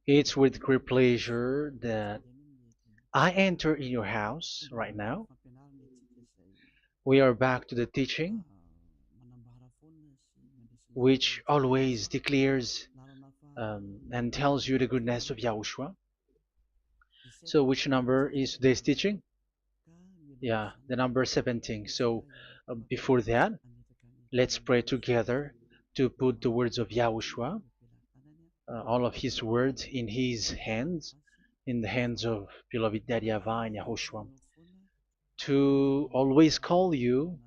It's with great pleasure that I enter in your house right now. We are back to the teaching, which always declares and tells you the goodness of Yahushua. So, which number is today's teaching? Yeah, the number 17. So, before that, let's pray together to put the words of Yahushua, all of his words, in his hands, in the hands of beloved Daddy YAHVAH and Yahushua. To always call you,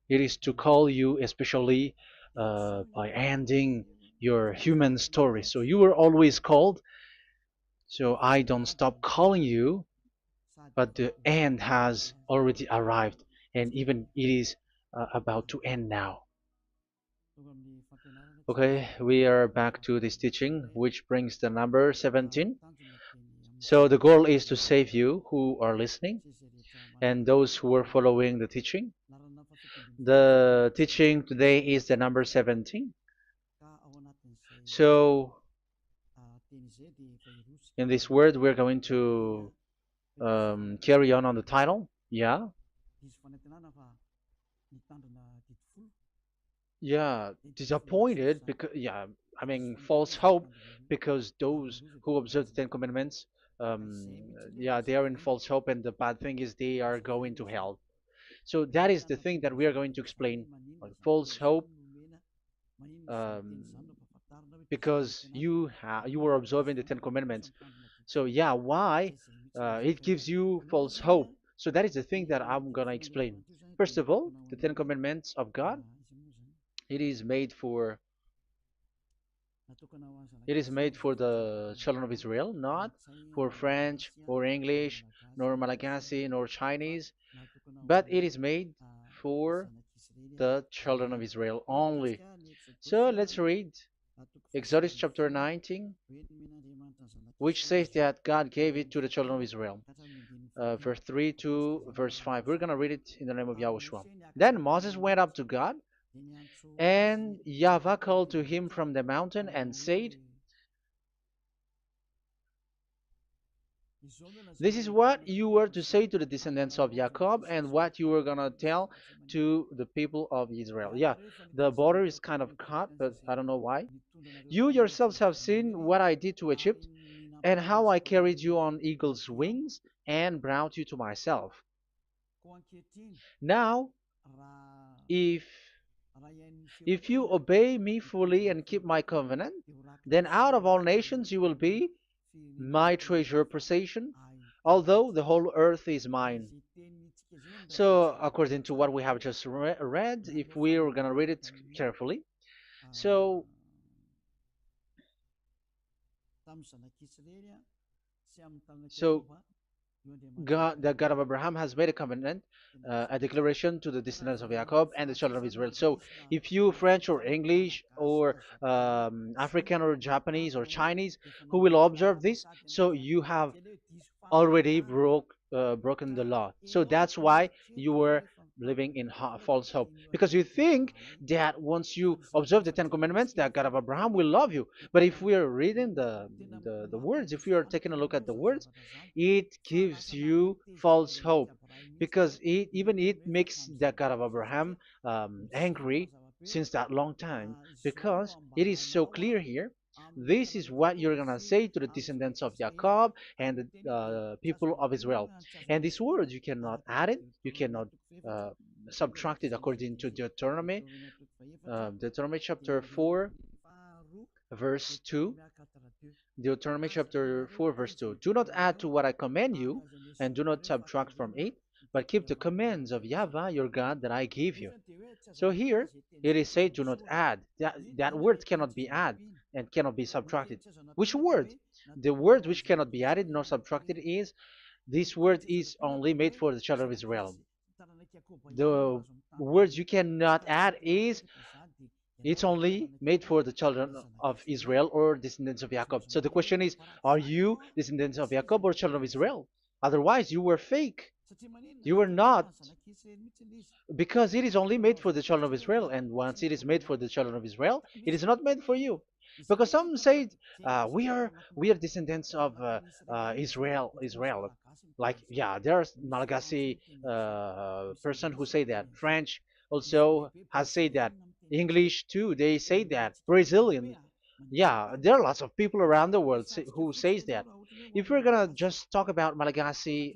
it is to call you especially by ending your human story. So you were always called, so I don't stop calling you, but the end has already arrived, and even it is about to end now. Okay, we are back to this teaching, which brings the number 17. So the goal is to save you who are listening and those who are following the teaching. The teaching today is the number 17. So in this word, we're going to carry on the title. Yeah. Yeah, disappointed because yeah, I mean false hope because those who observe the Ten Commandments, yeah, they are in false hope, and the bad thing is they are going to hell. So that is the thing that we are going to explain. False hope, um, because you were observing the Ten Commandments. So yeah, why it gives you false hope? So that is the thing that I'm gonna explain. First of all, the Ten Commandments of God, it is made for it is made for the children of Israel, not for French or English, nor Malagasy, nor Chinese, but it is made for the children of Israel only. So let's read Exodus chapter 19, which says that God gave it to the children of Israel. Verse 3 to verse 5. We're going to read it in the name of Yahushua. Then Moses went up to God, and YAHVAH called to him from the mountain and said, "This is what you were to say to the descendants of Jacob and what you were going to tell to the people of Israel." Yeah, the border is kind of cut, but I don't know why. "You yourselves have seen what I did to Egypt and how I carried you on eagle's wings and brought you to myself. Now, if you obey me fully and keep my covenant, then out of all nations you will be my treasure possession, although the whole earth is mine." So, according to what we have just read, if we are going to read it carefully, so so God, the God of Abraham, has made a covenant, a declaration to the descendants of Jacob and the children of Israel. So, if you French or English or African or Japanese or Chinese who will observe this, so you have already broken the law. So that's why you were living in false hope, because you think that once you observe the Ten Commandments, that God of Abraham will love you. But if we are reading the words, if we are taking a look at the words, it gives you false hope, because even it makes the God of Abraham angry since that long time, because it is so clear here. This is what you're gonna say to the descendants of Jacob and the people of Israel. And this word, you cannot add it, you cannot uh, subtract it, according to Deuteronomy, Deuteronomy chapter 4, verse 2. Deuteronomy chapter 4, verse 2. "Do not add to what I command you, and do not subtract from it, but keep the commands of YAHVAH your God that I give you." So here it is said, "Do not add." That word cannot be added and cannot be subtracted. Which word? The word which cannot be added nor subtracted is, this word is only made for the children of Israel. The words you cannot add is, it's only made for the children of Israel or descendants of Jacob. So the question is, are you descendants of Jacob or children of Israel? Otherwise, you were fake. You were not, because it is only made for the children of Israel. And once it is made for the children of Israel, it is not made for you. because some say we are descendants of Israel. Like, yeah, there's Malagasy person who say that. French also has said that. English too, they say that. Brazilian, yeah, there are lots of people around the world who says that. If we're gonna just talk about Malagasy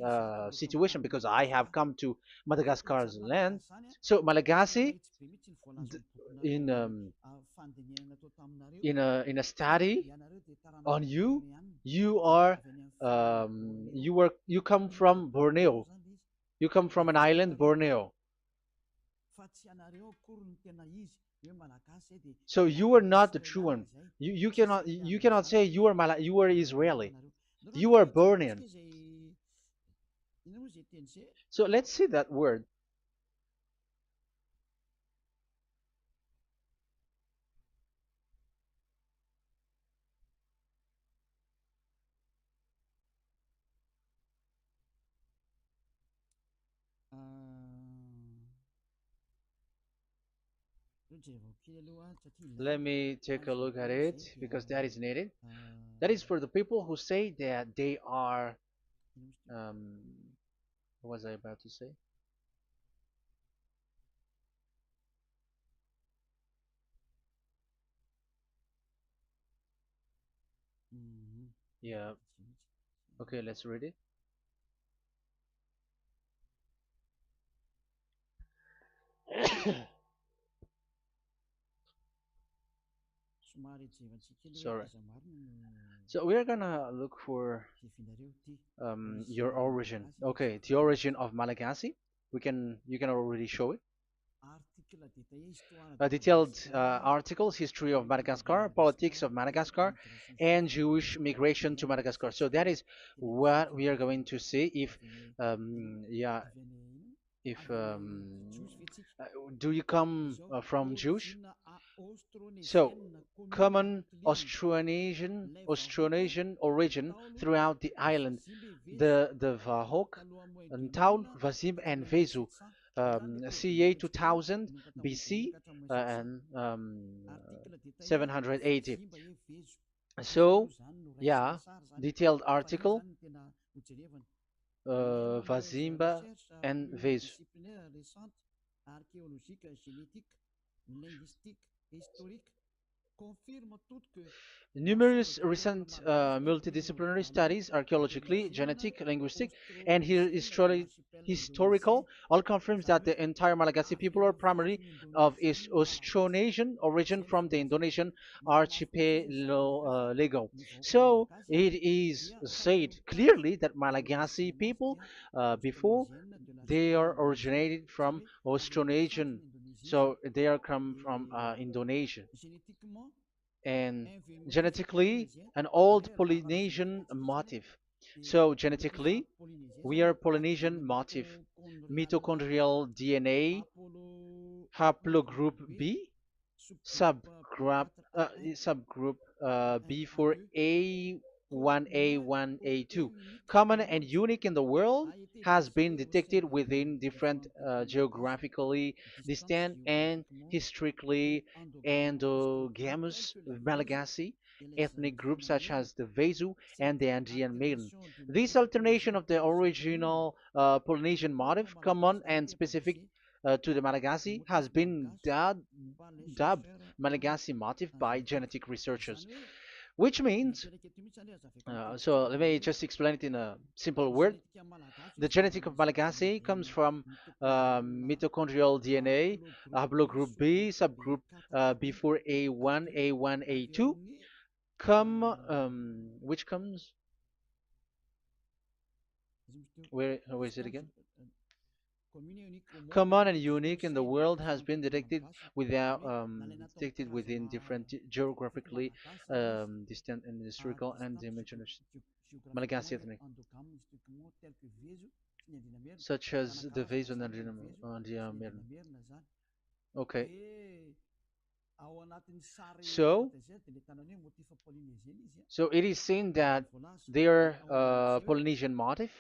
situation, because I have come to Madagascar's land, so Malagasy, d- in in a study on you, you come from Borneo. You come from an island, Borneo. So you are not the true one. You cannot say you are Israeli. You are Bornean. So let's see that word. Let me take a look at it because that is needed. That is for the people who say that they are. Um, what was I about to say? Yeah. Okay, let's read it. Sorry. So we're gonna look for your origin. Okay, the origin of Malagasy. You can already show it. Detailed articles, history of Madagascar, politics of Madagascar, and Jewish migration to Madagascar. So that is what we are going to see. Yeah, if uh, do you come from Jewish? So, common Austronesian origin throughout the island, the Vahok, Ntaul, Vazim, and Vezu, CA 2000 BC and 780. So, yeah, detailed article, Vazimba and Vezu. Numerous recent multidisciplinary studies, archaeologically, genetic, linguistic, and historical, all confirms that the entire Malagasy people are primarily of Austronesian origin from the Indonesian archipelago. So it is said clearly that Malagasy people, before, they are originated from Austronesian, so they are come from Indonesia, and genetically an old Polynesian motif. So genetically, we are Polynesian motif, mitochondrial DNA, haplogroup B, subgroup subgroup B for A1A1A2, common and unique in the world, has been detected within different geographically distant and historically endogamous Malagasy ethnic groups such as the Vezu and the Andean Maiden. This alternation of the original Polynesian motif, common and specific to the Malagasy, has been dubbed Malagasy motif by genetic researchers, which means, so let me just explain it in a simple word. The genetic of Malagasy comes from mitochondrial DNA, haplogroup B, subgroup B4A1, A1, A2, which comes, where is it again? Common and unique in the world, has been detected within different geographically distant and historical and dimensional Malagasy ethnic, such as the vase and the Okay, so so it is seen that they are Polynesian motif.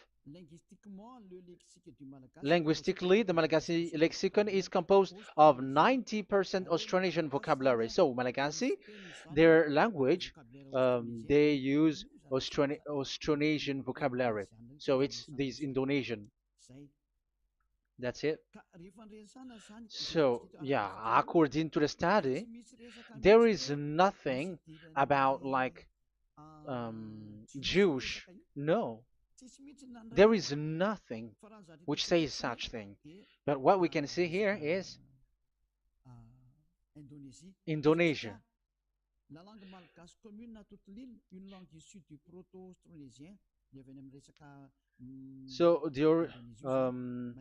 Linguistically, the Malagasy lexicon is composed of 90% Austronesian vocabulary. So Malagasy, their language, they use Austronesian vocabulary. So it's this Indonesian. That's it. So yeah, according to the study, there is nothing about like Jewish. No, there is nothing which says such thing. But what we can see here is Indonesia. So um,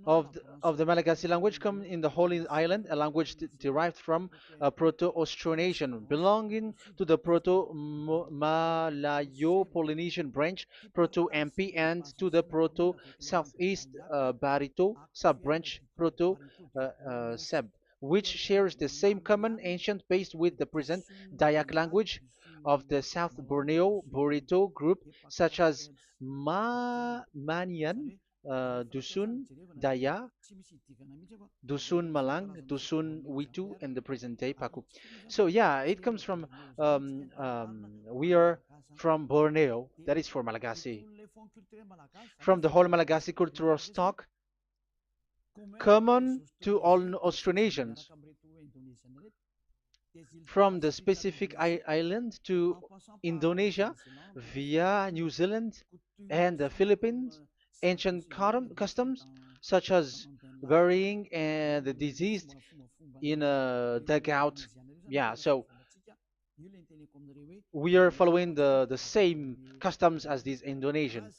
of the Malagasy language come in the Holy Island, a language derived from Proto-Austronesian, belonging to the Proto-Malayo-Polynesian branch, Proto-MP, and to the Proto-Southeast Barito sub-branch, Proto-Seb, which shares the same common ancient base with the present Dayak language of the South Borneo Burrito group, such as Manian, Dusun, Daya, Dusun Malang, Dusun Witu, and the present day Paku. So yeah, it comes from we are from Borneo, that is for Malagasy. From the whole Malagasy cultural stock, common to all Austronesians, from the specific island to Indonesia via New Zealand and the Philippines, ancient customs such as burying and the diseased in a dugout. Yeah, so we are following the same customs as these Indonesian.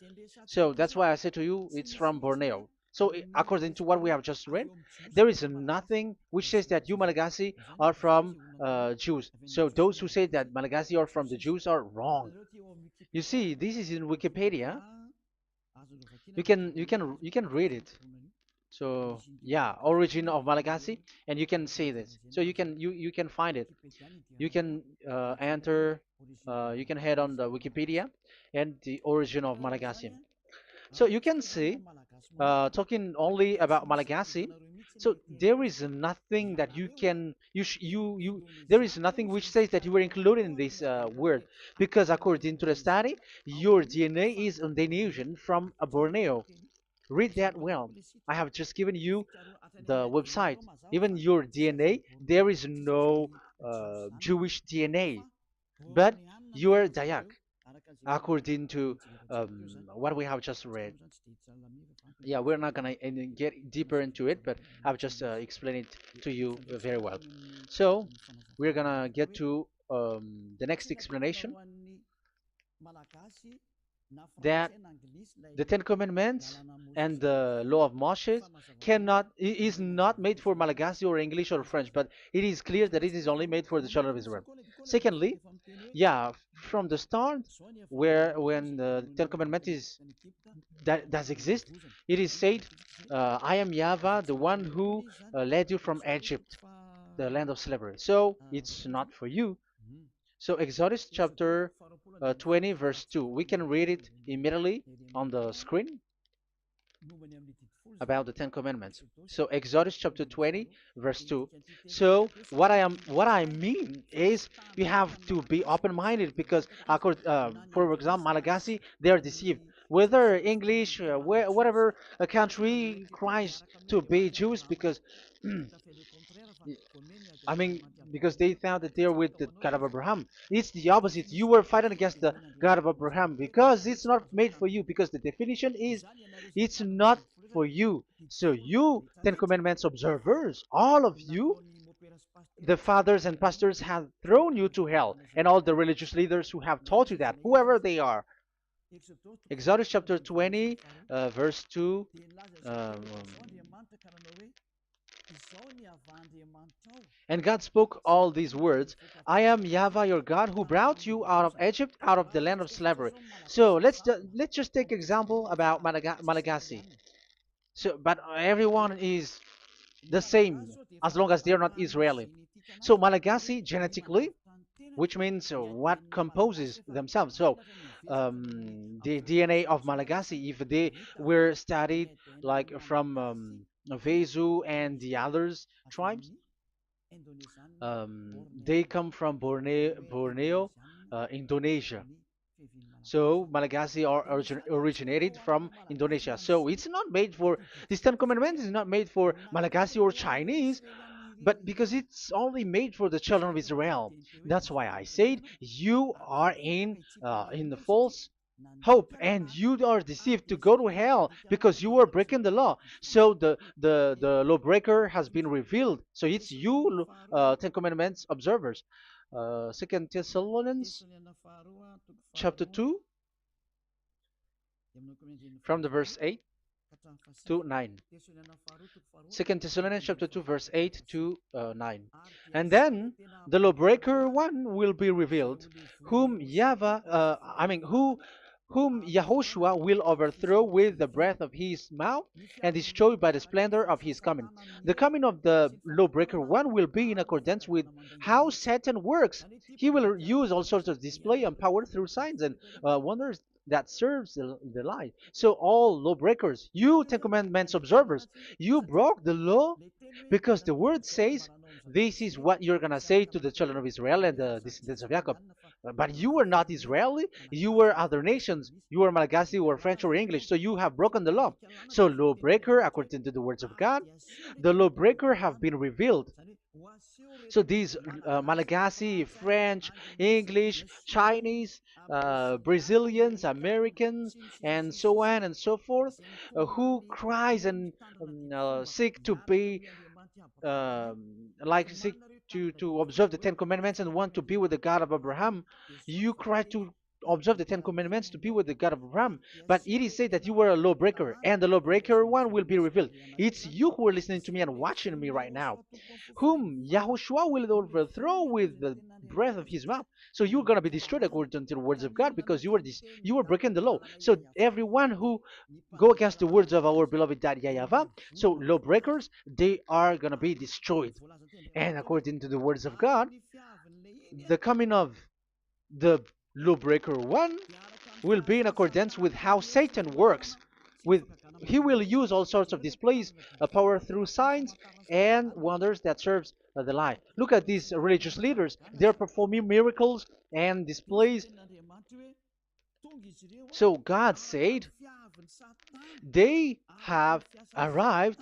So that's why I said to you it's from Borneo. So according to what we have just read, there is nothing which says that you Malagasy are from Jews. So those who say that Malagasy are from the Jews are wrong. You see, this is in Wikipedia. You can read it. So yeah, origin of Malagasy, and you can see this. So you can find it. You can enter. You can head on the Wikipedia and the origin of Malagasy. So you can see, talking only about Malagasy. So there is nothing that you can you there is nothing which says that you were included in this word, because according to the study, your DNA is Indonesian from Borneo. Read that well. I have just given you the website. Even your DNA, there is no Jewish DNA, but you are Dayak, according to what we have just read. Yeah, we're not gonna get deeper into it, but I've just explained it to you very well. So we're gonna get to the next explanation, that the Ten Commandments and the Law of Moshe is not made for Malagasy or English or French, but it is clear that it is only made for the children of Israel. Secondly, yeah, from the start, where when the Ten Commandments that does exist, it is said, "I am Yahweh, the one who led you from Egypt, the land of slavery." So it's not for you. So Exodus chapter 20 verse 2. We can read it immediately on the screen about the Ten Commandments. So Exodus chapter 20 verse 2. So what I mean is you have to be open-minded, because for example Malagasy, they are deceived. Whether English, whatever a country tries to be Jews, because I mean, because they thought that they're with the God of Abraham. It's the opposite. You were fighting against the God of Abraham, because it's not made for you. Because the definition is, it's not for you. So you, Ten Commandments observers, all of you, the fathers and pastors have thrown you to hell, and all the religious leaders who have taught you that, whoever they are. Exodus chapter 20, verse 2. Um, And God spoke all these words: I am Yahweh your God, who brought you out of Egypt, out of the land of slavery. So let's just take example about Malagasy. So, but everyone is the same as long as they're not Israeli. So Malagasy genetically, which means what composes themselves. So the DNA of Malagasy, if they were studied like from Vezu and the others tribes, they come from Borneo, Indonesia. So Malagasy are originated from Indonesia. So it's not made for this Ten Commandments is not made for Malagasy or Chinese, but because it's only made for the children of Israel. That's why I said you are in the false hope and you are deceived to go to hell because you are breaking the law. So the lawbreaker has been revealed. So it's you, Ten Commandments observers. Second Thessalonians chapter 2 from the verse 8 to 9. Second Thessalonians chapter 2 verse 8 to 9. And then the lawbreaker one will be revealed, whom whom Yahushua will overthrow with the breath of his mouth and destroy by the splendor of his coming. The coming of the lawbreaker one will be in accordance with how Satan works. He will use all sorts of display and power through signs and wonders that serves the lie. So all lawbreakers, you Ten Commandments observers, you broke the law because the word says this is what you're gonna say to the children of Israel and the descendants of Jacob. But you were not Israeli, you were other nations, you were Malagasy or French or English, so you have broken the law. So lawbreaker, according to the words of God, the lawbreaker have been revealed. So these Malagasy, French, English, Chinese, Brazilians, Americans, and so on and so forth, who cries and seek to be like seek to observe the Ten Commandments and want to be with the God of Abraham. You cry to observe the Ten Commandments to be with the God of Abraham, but it is said that you were a lawbreaker, and the lawbreaker one will be revealed. It's you who are listening to me and watching me right now, whom Yahushua will overthrow with the breath of his mouth. So you're gonna be destroyed according to the words of God because you were breaking the law. So everyone who go against the words of our beloved Daddy YAHVAH, so lawbreakers, they are gonna be destroyed. And according to the words of God, the coming of the lawbreaker one will be in accordance with how Satan works. With he will use all sorts of displays, power through signs and wonders that serves the lie. Look at these religious leaders; they're performing miracles and displays. So God said they have arrived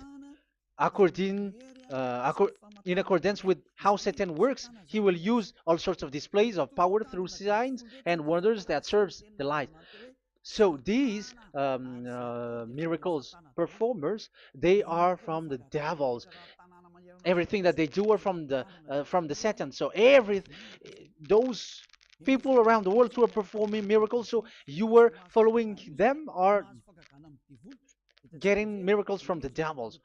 according in accordance with how Satan works. He will use all sorts of displays of power through signs and wonders that serves the light. So these miracles performers, they are from the devils. Everything that they do are from the Satan. So those people around the world who are performing miracles, so you were following them, are getting miracles from the devils.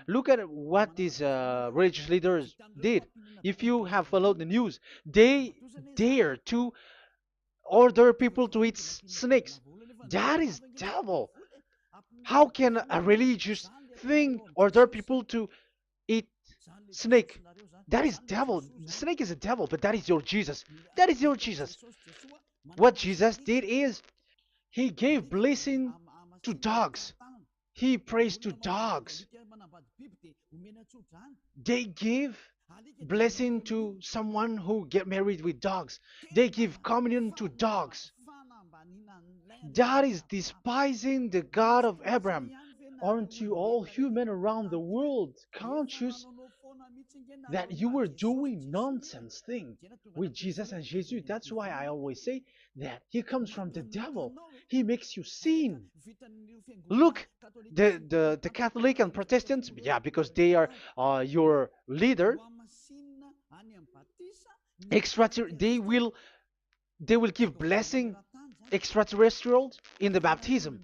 Look at what these religious leaders did. If you have followed the news, they dare to order people to eat snakes. That is devil. How can a religious thing order people to eat snake? That is devil. The snake is a devil, but that is your Jesus. That is your Jesus. What Jesus did is he gave blessing to dogs. He prays to dogs. They give blessing to someone who get married with dogs. They give communion to dogs. That is despising the God of Abraham. Aren't you all human around the world conscious that you were doing nonsense thing with Jesus and Jesus? That's why I always say that he comes from the devil. He makes you sin. Look, the Catholic and Protestants, yeah, because they are your leader. They will give blessing extraterrestrials in the baptism.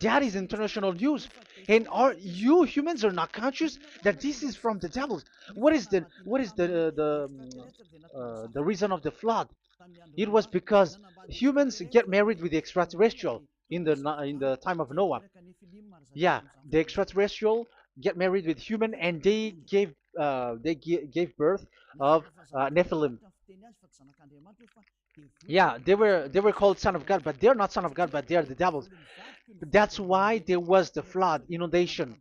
That is international news. And you humans are not conscious that this is from the devil. What is the reason of the flood? It was because humans get married with the extraterrestrial in the time of Noah. Yeah, the extraterrestrial get married with human, and they gave birth of Nephilim. Yeah, they were called son of God, but they're not son of God, but they're the devils. That's why there was the flood, inundation.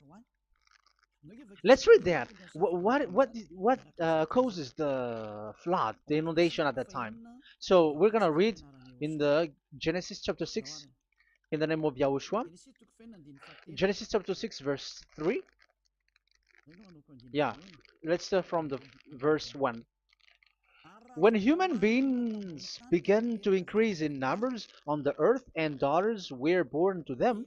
Let's read that. What causes the flood, the inundation at that time? So we're gonna read in the Genesis chapter 6 in the name of Yahushua. Genesis chapter 6 verse 3. Yeah, let's start from the verse 1. When human beings began to increase in numbers on the earth and daughters were born to them,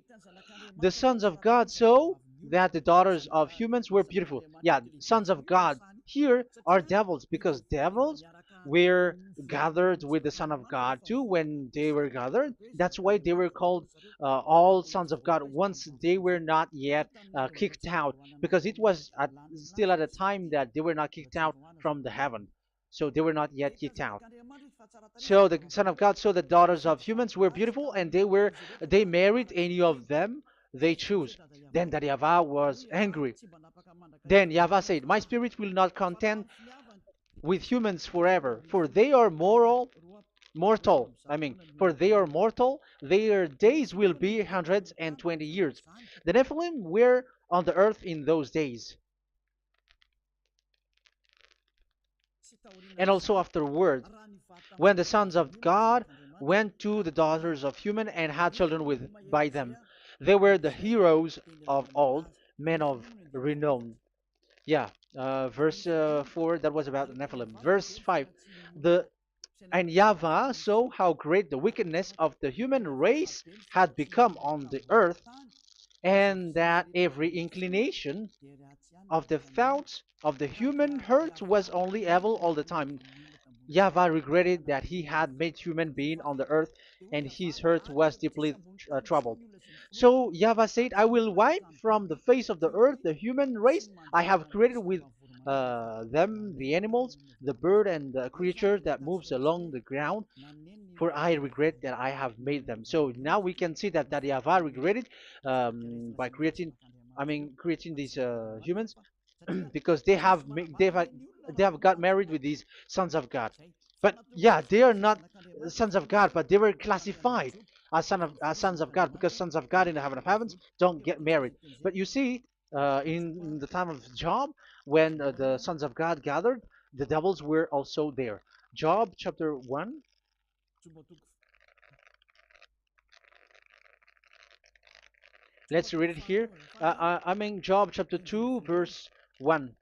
the sons of God saw that the daughters of humans were beautiful. Yeah, sons of God here are devils because devils were gathered with the Son of God too when they were gathered. That's why they were called all sons of God once they were not yet kicked out because it was still at a time that they were not kicked out from the heaven. So they were not yet kicked out. So the Son of God saw the daughters of humans were beautiful, and they married any of them they choose. Then the Yahweh was angry. Then Yahweh said, "My spirit will not contend with humans forever, for they are mortal. For they are mortal. Their days will be 120 years. The Nephilim were on the earth in those days, and also afterward, when the sons of God went to the daughters of human and had children with by them. They were the heroes of old, men of renown." Yeah, verse 4, that was about the Nephilim. Verse 5, the and Yahweh saw how great the wickedness of the human race had become on the earth, and that every inclination of the thoughts of the human heart was only evil all the time. Yahweh regretted that he had made human being on the earth, and his heart was deeply troubled. So Yahweh said, "I will wipe from the face of the earth the human race I have created with them, the animals, the bird, and the creature that moves along the ground, for I regret that I have made them." So now we can see that Yahweh regretted by creating these humans because they have got married with these sons of God. But yeah, they are not sons of God, but they were classified as sons of God because sons of God in the heaven of heavens don't get married. But you see, in the time of Job, when the sons of God gathered, the devils were also there. Job chapter 1. Let's read it here. Job chapter 2, verse 1.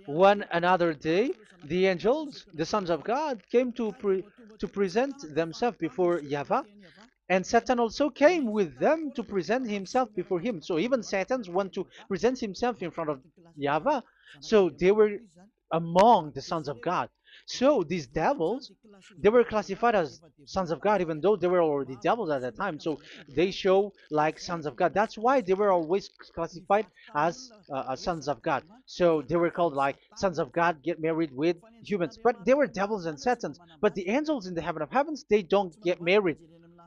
One another day, the angels, the sons of God, came to present themselves before Yahweh, and Satan also came with them to present himself before him. So even Satan want to present himself in front of Yahweh. So they were among the sons of God. So these devils, they were classified as sons of God, even though they were already devils at that time. So they show like sons of God. That's why they were always classified as sons of God. So they were called like sons of God get married with humans. But they were devils and satans. But the angels in the heaven of heavens, they don't get married.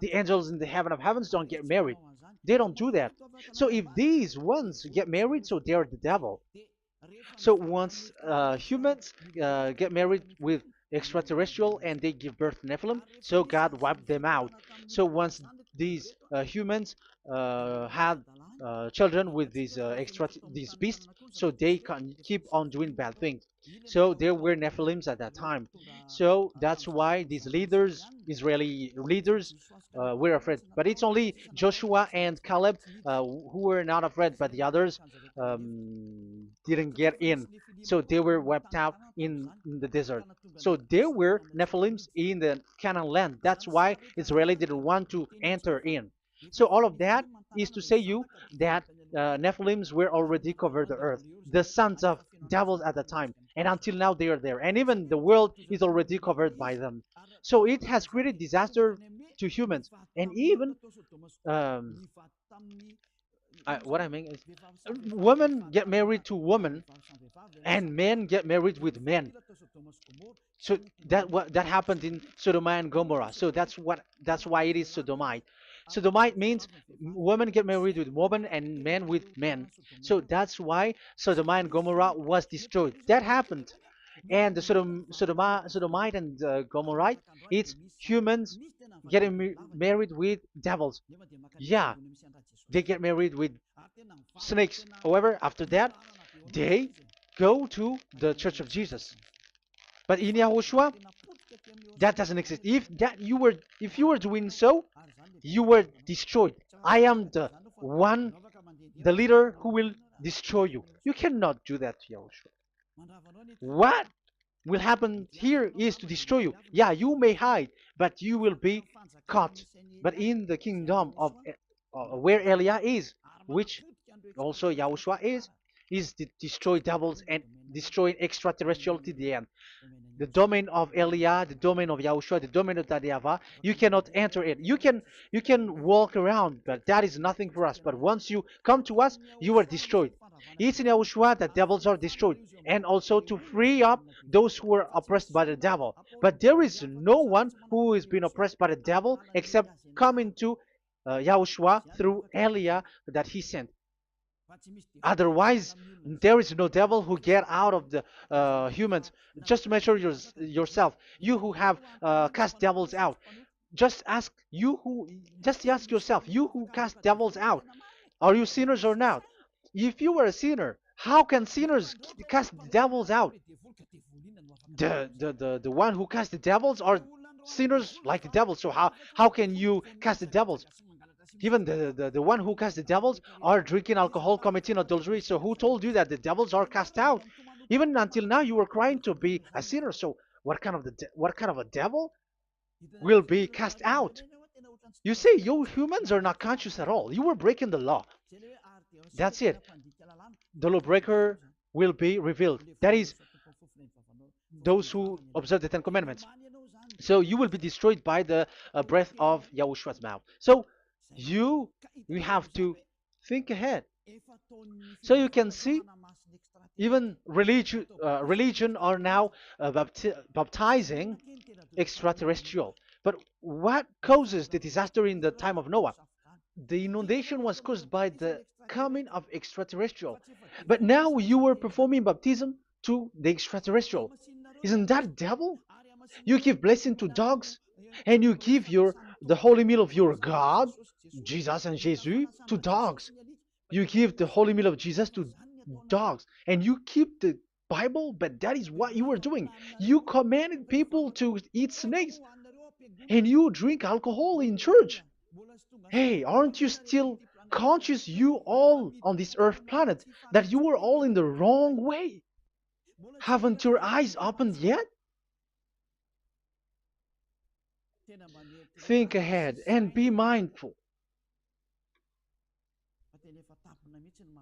The angels in the heaven of heavens don't get married. They don't do that. So if these ones get married, so they're the devil. So once humans get married with extraterrestrial and they give birth to Nephilim, so God wiped them out. So once these humans had children with these beasts, so they can keep on doing bad things. So there were Nephilims at that time. So that's why these leaders, Israeli leaders, were afraid. But it's only Joshua and Caleb who were not afraid, but the others didn't get in. So they were wiped out in the desert. So there were Nephilims in the Canaan land. That's why Israeli didn't want to enter in. So all of that is to say you that Nephilims were already covered the earth, the sons of devils at the time, and until now they are there, and even the world is already covered by them. So it has created disaster to humans, and even um, what I mean is, women get married to women, and men get married with men. So that happened in Sodom and Gomorrah. So that's why it is Sodomite. Sodomite means women get married with women and men with men. So that's why Sodom and Gomorrah was destroyed. That happened. and the Sodomite and Gomorrite, it's humans getting married with devils. Yeah, they get married with snakes. However, after that, they go to the Church of Jesus. But in Yahushua, that doesn't exist. If you were doing so, you were destroyed. I am the one, the leader who will destroy you. You cannot do that to Yahushua. What will happen here is to destroy you. Yeah, you may hide, but you will be caught. But in the kingdom of where Elia is, which also Yahushua is to destroy devils and destroy extraterrestriality at the end. The domain of Elia, the domain of Yahushua, the domain of YAHVAH, you cannot enter it. You can walk around, but that is nothing for us. But once you come to us, you are destroyed. It's in Yahushua that devils are destroyed, and also to free up those who are oppressed by the devil. But there is no one who is being oppressed by the devil except coming to Yahushua through Elia that he sent. Otherwise, there is no devil who get out of the humans. Just measure yourself. You who have cast devils out. Just ask you who. Just ask yourself. You who cast devils out. Are you sinners or not? If you were a sinner, how can sinners cast devils out? The one who cast the devils are sinners like the devils. So how can you cast the devils? Even the one who cast the devils are drinking alcohol, committing adultery. So who told you that the devils are cast out? Even until now, you were crying to be a sinner. So what kind of a devil will be cast out? You see, you humans are not conscious at all. You were breaking the law. That's it. The lawbreaker will be revealed. That is, those who observe the Ten Commandments. So you will be destroyed by the breath of Yahushua's mouth. So you you have to think ahead. So you can see, even religion are now baptizing extraterrestrial. But what causes the disaster in the time of Noah? The inundation was caused by the coming of extraterrestrial. But now you are performing baptism to the extraterrestrial. Isn't that devil? You give blessing to dogs, and you give the holy meal of your God, Jesus and Jesus, to dogs. You give the holy meal of Jesus to dogs, and you keep the Bible, but that is what you were doing. You commanded people to eat snakes, and you drink alcohol in church. Hey, aren't you still conscious, you all on this earth planet, that you were all in the wrong way? Haven't your eyes opened yet? Think ahead and be mindful,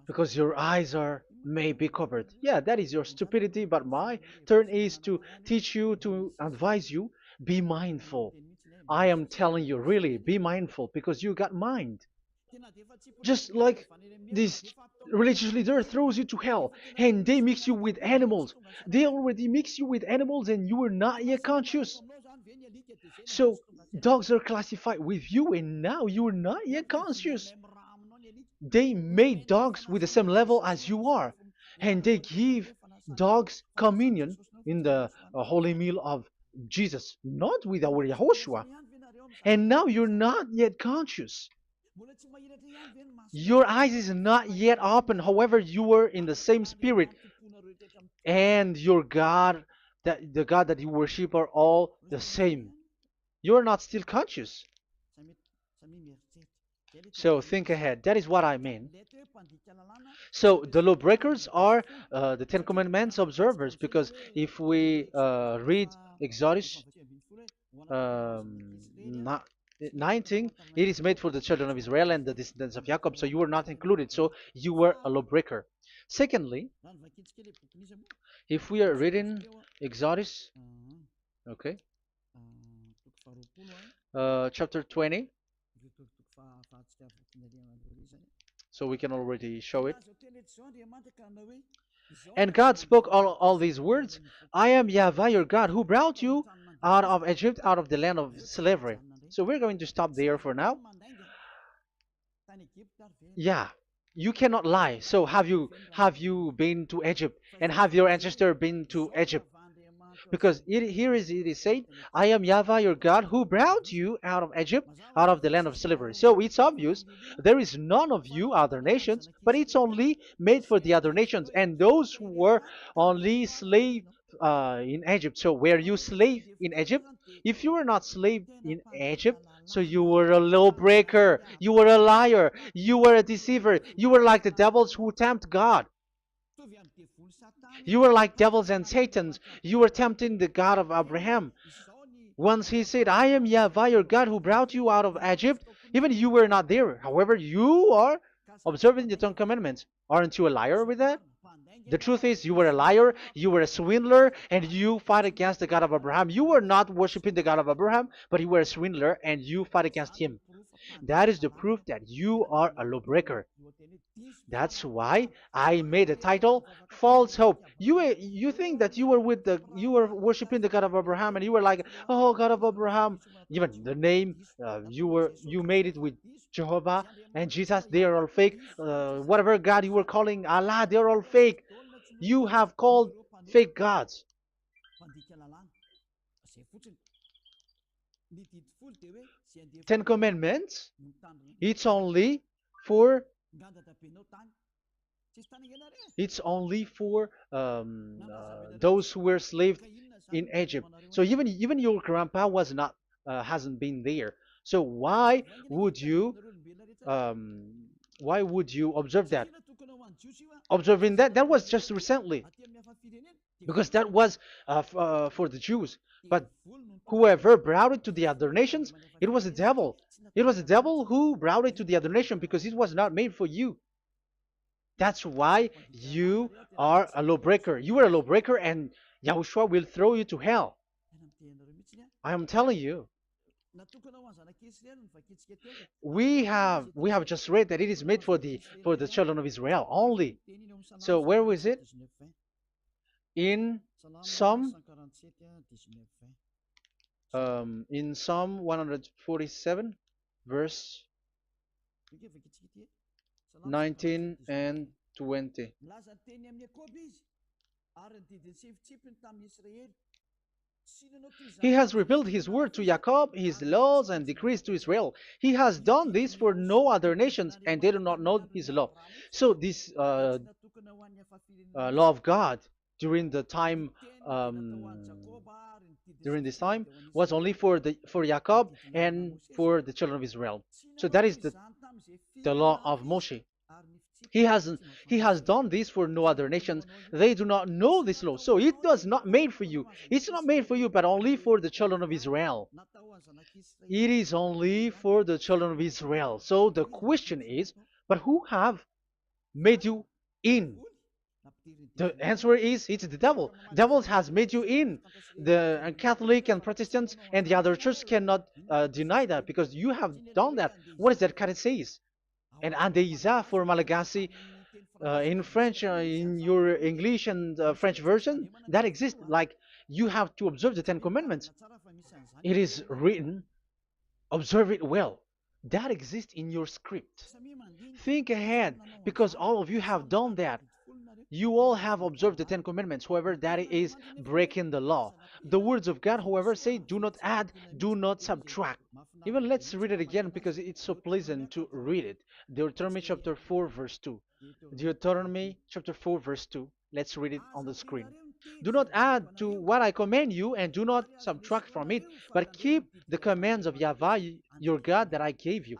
because your eyes are maybe covered. Yeah, that is your stupidity, but my turn is to teach you, to advise you. Be mindful. I am telling you, really, be mindful, because you got mind. Just like this religious leader throws you to hell and they mix you with animals. They already mix you with animals and you are not yet conscious. So dogs are classified with you and now you are not yet conscious. They made dogs with the same level as you are, and they give dogs communion in the holy meal of Jesus, not with our Yahushua. And now you're not yet conscious. Your eyes is not yet open. However, you were in the same spirit, and your God, that the God that you worship, are all the same. You are not still conscious. So think ahead. That is what I mean. So the lawbreakers are the Ten Commandments observers, because if we read Exodus um, 19, it is made for the children of Israel and the descendants of Jacob, so you were not included, so you were a lawbreaker. Secondly, if we are reading Exodus, okay, chapter 20, so we can already show it. And God spoke all these words: I am YAHVAH your God, who brought you out of Egypt, out of the land of slavery. So we're going to stop there for now. Yeah, you cannot lie. So have you been to Egypt, and have your ancestor been to Egypt? Because it is said, I am Yahweh your God who brought you out of Egypt, out of the land of slavery. So it's obvious there is none of you other nations, but it's only made for the other nations and those who were only slave in Egypt. So were you slave in Egypt? If you were not slave in Egypt, so you were a lawbreaker, you were a liar, you were a deceiver, you were like the devils who tempt God. You were like devils and Satans. You were tempting the God of Abraham. Once he said, I am Yahweh your God who brought you out of Egypt, even you were not there. However, you are observing the Ten Commandments. Aren't you a liar with that? The truth is, you were a liar, you were a swindler, and you fight against the God of Abraham. You were not worshiping the God of Abraham, but you were a swindler, and you fight against him. That is the proof that you are a lawbreaker. That's why I made a title, False Hope. You think that you were worshiping the God of Abraham, and you were like, oh, God of Abraham. Even the name, you made it with Jehovah and Jesus. They are all fake. Whatever God you were calling Allah, they are all fake. You have called fake gods. Ten Commandments. It's only for it's only for those who were slaves in Egypt. So even your grandpa was not hasn't been there. So would you um, why would you observe that? Observing that was just recently because that was for the Jews. But whoever brought it to the other nations, it was the devil. It was the devil who brought it to the other nation because it was not made for you. That's why you are a lawbreaker. You are a lawbreaker, and Yahushua will throw you to hell. I am telling you. We have just read that it is made for the children of Israel only. So where was it? In Psalm in Psalm 147, verse 19 and 20. He has revealed his word to Jacob, his laws and decrees to Israel. He has done this for no other nations, and they do not know his law. So this law of God during the time during this time was only for Jacob and for the children of Israel. So that is the law of Moshe. He has done this for no other nations. They do not know this law. So it was not made for you. It's not made for you, but only for the children of Israel. It is only for the children of Israel. So the question is, but who have made you in? The answer is it's the devil. Devil has made you in. The Catholic and Protestants and the other church cannot deny that because you have done that. What is that kind of says? And Andeiza for Malagasy in French, in your English and French version, that exists. Like you have to observe the Ten Commandments. It is written, observe it well. That exists in your script. Think ahead because all of you have done that. You all have observed the Ten Commandments, however, that is breaking the law. The words of God, however, say, do not add, do not subtract. Even let's read it again because it's so pleasant to read it. Deuteronomy chapter 4, verse 2. Deuteronomy chapter 4, verse 2. Let's read it on the screen. Do not add to what I command you, and do not subtract from it, but keep the commands of Yahweh, your God, that I gave you.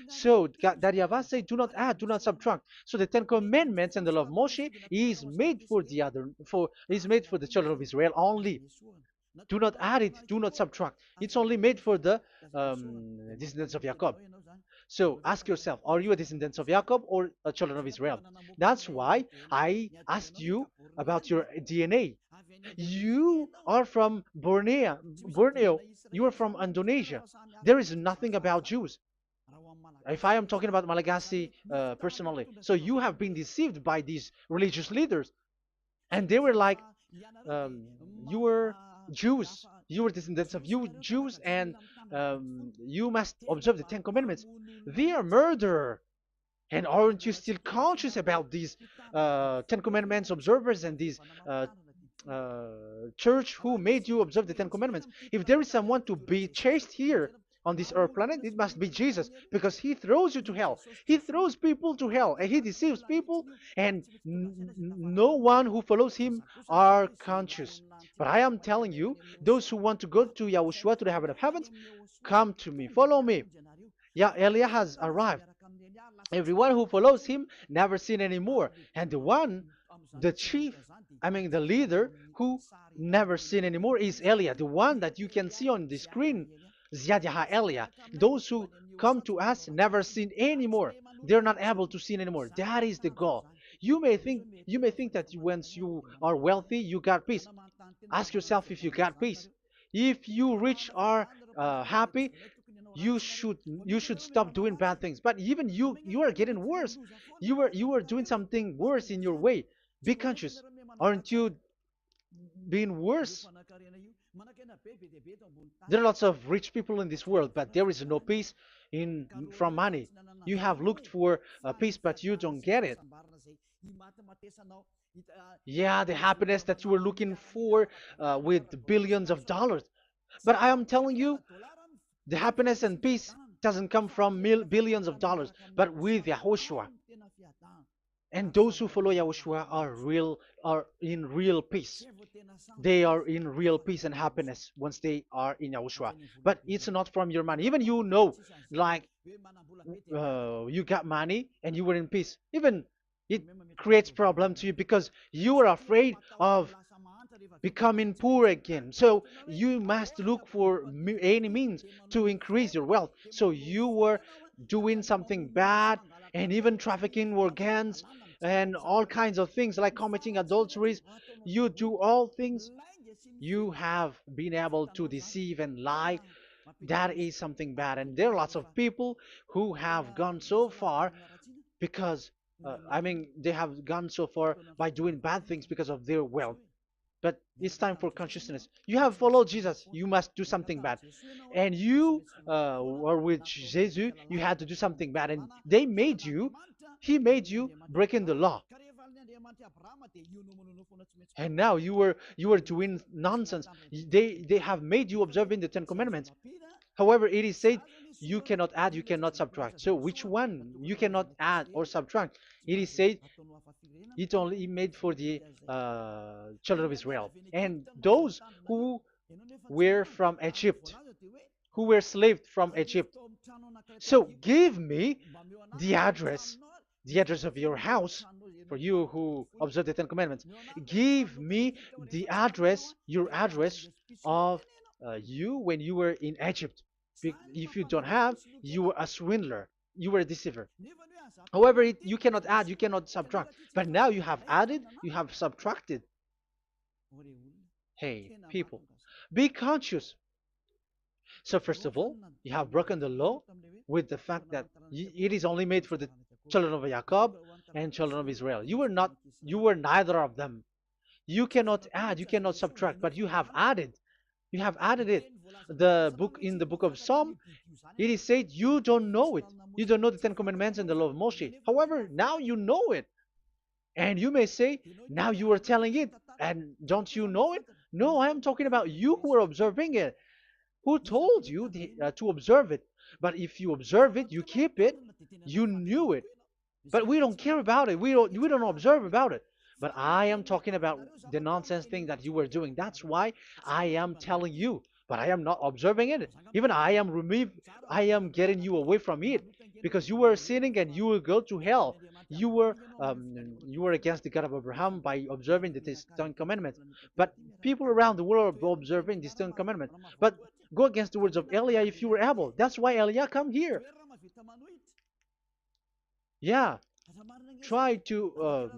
So that Yahweh said, do not add, do not subtract. So the Ten Commandments and the law of Moshe is made for the children of Israel only. Do not add it, do not subtract. It's only made for the descendants of Jacob. So ask yourself, are you a descendant of Jacob or a children of Israel? That's why I asked you about your DNA. You are from Borneo. You are from Indonesia. There is nothing about Jews. If I am talking about Malagasy personally. So you have been deceived by these religious leaders. And they were like, you were Jews. You were descendants of you Jews, and you must observe the Ten Commandments. They are murderer. And aren't you still conscious about these Ten Commandments observers and these church who made you observe the Ten Commandments. If there is someone to be chased here on this earth planet, it must be Jesus, because he throws you to hell. He throws people to hell, and he deceives people, and no one who follows him are conscious. But I am telling you, those who want to go to Yahushua, to the heaven of heavens, come to me, follow me. Yeah, Eliah has arrived. Everyone who follows him never sin anymore. And the chief, the leader who never sin anymore is Eliah, the one that you can see on the screen. Ziyadah Eliah. Those who come to us never sin anymore. They're not able to sin anymore. That is the goal. You may think that once you are wealthy, you got peace. Ask yourself if you got peace. If you rich are happy, you should stop doing bad things. But even you are getting worse. You are doing something worse in your way. Be conscious. Aren't you being worse? There are lots of rich people in this world, but there is no peace in from money. You have looked for peace, but you don't get it. Yeah, the happiness that you were looking for with billions of dollars. But I am telling you, the happiness and peace doesn't come from billions of dollars, but with Yahushua. And those who follow Yahushua are in real peace. They are in real peace and happiness once they are in Yahushua. But it's not from your money. Even like you got money and you were in peace. Even it creates problem to you because you are afraid of becoming poor again. So you must look for any means to increase your wealth. So you were doing something bad and even trafficking organs and all kinds of things like committing adulteries. You do all things. You have been able to deceive and lie. That is something bad. And there are lots of people who have gone so far because, they have gone so far by doing bad things because of their wealth. But it's time for consciousness. You have followed Jesus, you must do something bad. And you were with Jesus, you had to do something bad. And he made you breaking the law. And now you were doing nonsense. They have made you observing the Ten Commandments. However, it is said you cannot add, you cannot subtract. So which one you cannot add or subtract? It is said it only made for the children of Israel and those who were from Egypt, who were slaved from Egypt. So give me the address, the address of your house, for you who observe the Ten Commandments. Give me the address, your address of you when you were in Egypt. If you don't have, you were a swindler, you were a deceiver. However, you cannot add, you cannot subtract. But now you have added, you have subtracted. Hey, people, be conscious. So first of all, you have broken the law with the fact that it is only made for the children of Jacob and children of Israel. You were neither of them. You cannot add, you cannot subtract, but you have added. You have added it. In the book of Psalm, it is said you don't know it. You don't know the Ten Commandments and the law of Moshe. However, now you know it. And you may say, now you are telling it, and don't you know it? No, I am talking about you who are observing it. Who told you to observe it? But if you observe it, you keep it, you knew it. But we don't care about it. We don't observe about it. But I am talking about the nonsense thing that you were doing. That's why I am telling you. But I am not observing it. Even I am getting you away from it. Because you were sinning and you will go to hell. You were against the God of Abraham by observing the Ten Commandments. But people around the world are observing the Ten Commandments. But go against the words of Eliah if you were able. That's why Eliah come here. Yeah, try to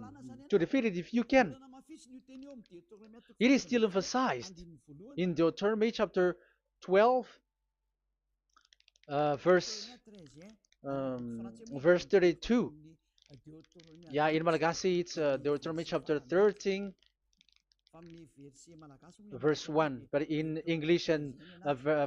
defeat it if you can. It is still emphasized in Deuteronomy chapter 12, verse 32. Yeah, in Malagasy it's Deuteronomy chapter 13, verse 1. But in English and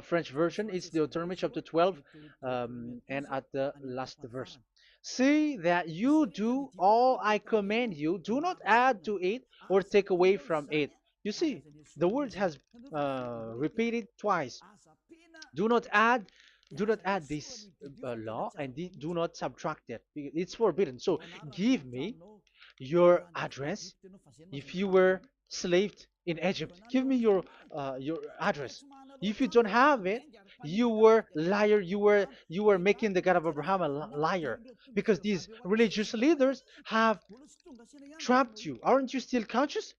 French version, it's Deuteronomy chapter 12, and at the last verse. See that you do all I command you. Do not add to it or take away from it. You see, the word has repeated twice. Do not add, do not add this law, and do not subtract it. It's forbidden. So give me your address. If you were slaved in Egypt, give me your address. If you don't have it, you were liar. You were making the God of Abraham a liar, because these religious leaders have trapped you. Aren't you still conscious?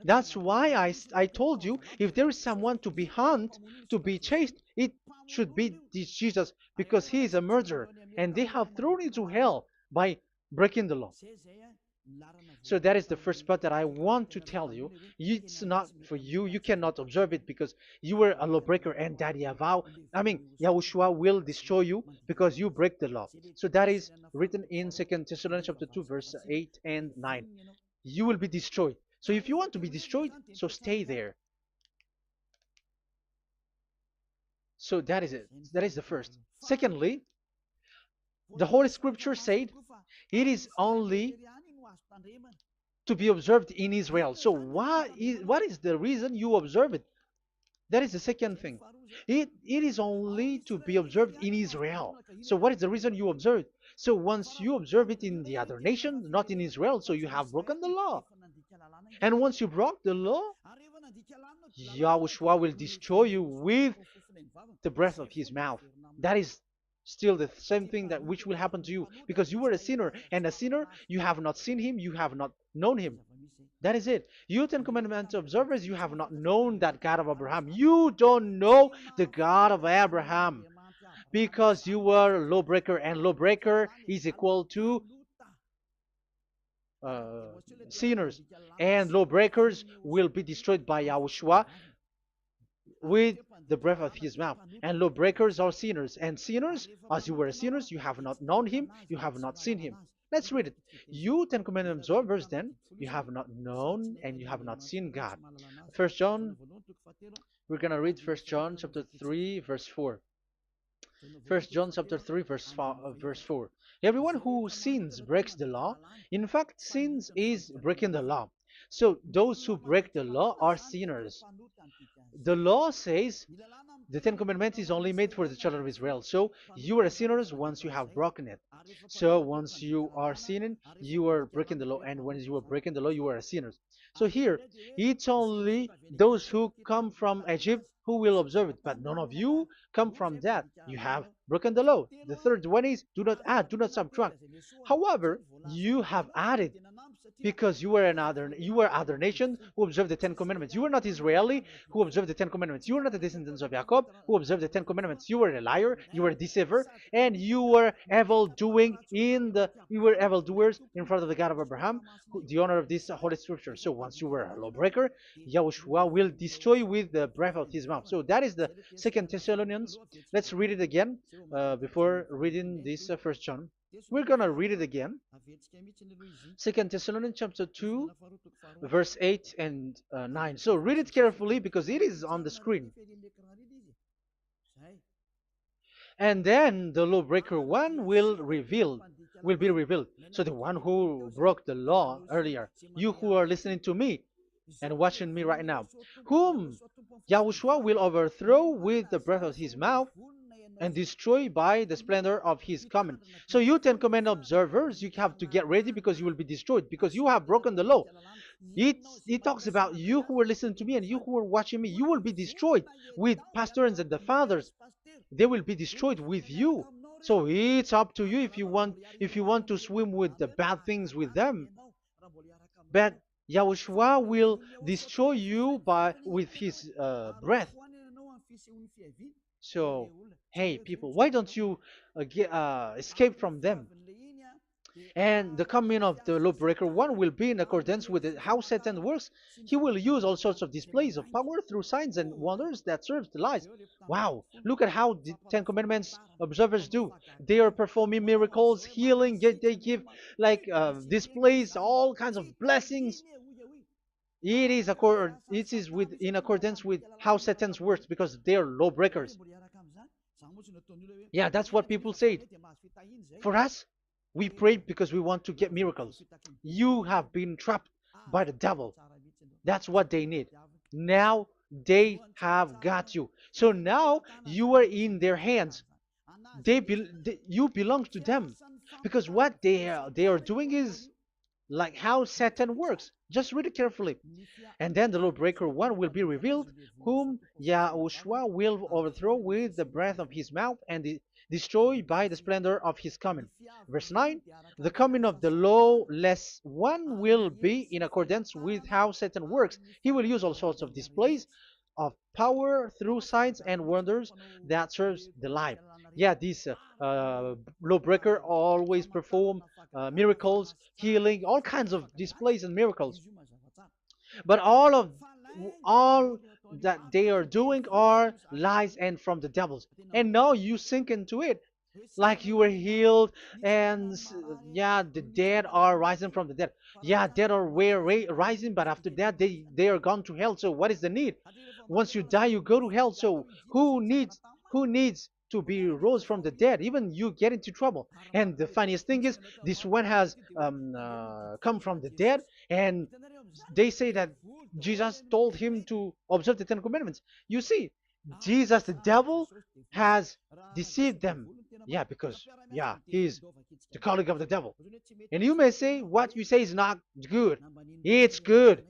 That's why I told you, if there is someone to be hunted, to be chased, it should be this Jesus, because he is a murderer, and they have thrown you to hell by breaking the law. So that is the first part that I want to tell you. It's not for you. You cannot observe it because you were a lawbreaker, and that Yahushua will destroy you because you break the law. So that is written in 2 Thessalonians chapter 2, verse 8 and 9. You will be destroyed. So if you want to be destroyed, so stay there. So that is it. That is the first. Secondly, the Holy Scripture said it is only to be observed in Israel. So what is the reason you observe it? That is the second thing. It is only to be observed in Israel. So what is the reason you observe it? So once you observe it in the other nation, not in Israel, so you have broken the law. And once you broke the law, Yahushua will destroy you with the breath of his mouth. That is still the same thing that which will happen to you, because you were a sinner, and a sinner, you have not seen him, you have not known him. That is it. You Ten Commandments observers, you have not known that God of Abraham. You don't know the God of Abraham because you were a lawbreaker, and lawbreaker is equal to uh, sinners, and lawbreakers will be destroyed by Yahushua with the breath of his mouth. And lawbreakers are sinners, and sinners, as you were sinners, you have not known him, you have not seen him. Let's read it. You Ten Commandments observers, then, you have not known and you have not seen God. First John, we're gonna read First John chapter 3, verse 4. First John chapter 3, verse 4. Everyone who sins breaks the law. In fact, sins is breaking the law. So those who break the law are sinners. The law says the Ten Commandments is only made for the children of Israel. So you are sinners once you have broken it. So once you are sinning, you are breaking the law. And when you are breaking the law, you are a sinner. So here, it's only those who come from Egypt who will observe it. But none of you come from that. You have broken the law. The third one is do not add, do not subtract. However, you have added, because you were other nation who observed the Ten Commandments. You were not Israeli who observed the Ten Commandments. You were not the descendants of Jacob who observed the Ten Commandments. You were a liar, you were a deceiver, and you were evil doers in front of the God of Abraham, the honor of this holy scripture. So once you were a lawbreaker, Yahushua will destroy you with the breath of his mouth. So that is the Second Thessalonians. Let's read it again before reading this First John. We're gonna read it again. Second Thessalonians chapter 2, verse 8 and 9. So read it carefully because it is on the screen. And then the lawbreaker one will be revealed. So the one who broke the law earlier, you who are listening to me and watching me right now, whom Yahushua will overthrow with the breath of his mouth and destroy by the splendor of his coming. So you Ten Commandment observers, you have to get ready because you will be destroyed, because you have broken the law. It talks about you who are listening to me and you who are watching me. You will be destroyed with pastors and the fathers. They will be destroyed with you. So it's up to you if you want to swim with the bad things with them. But Yahushua will destroy you with his breath. So, hey, people, why don't you escape from them? And the coming of the lawbreaker one will be in accordance with how Satan works. He will use all sorts of displays of power through signs and wonders that serve the lies. Wow, look at how the Ten Commandments observers do. They are performing miracles, healing, they give like displays, all kinds of blessings. It is in accordance with how Satan's works, because they are lawbreakers. Yeah, that's what people say. For us, we pray because we want to get miracles. You have been trapped by the devil. That's what they need. Now they have got you. So now you are in their hands. You belong to them, because what they are doing is like how Satan works. Just read it carefully. And then the lawbreaker one will be revealed, whom Yahushua will overthrow with the breath of his mouth and destroy by the splendor of his coming. Verse 9, the coming of the lawless one will be in accordance with how Satan works. He will use all sorts of displays of power through signs and wonders that serves the lie. Yeah, this lawbreaker always perform miracles, healing, all kinds of displays and miracles. But all that they are doing are lies and from the devils. And now you sink into it, like you were healed, and yeah, the dead are rising from the dead. Yeah, dead are rising, but after that they are gone to hell. So what is the need? Once you die, you go to hell. So who needs to be rose from the dead? Even you get into trouble. And the funniest thing is, this one has come from the dead, and they say that Jesus told him to observe the Ten Commandments. You see, Jesus, the devil, has deceived them. Yeah, because yeah, he's the colleague of the devil. And you may say what you say is not good. It's good.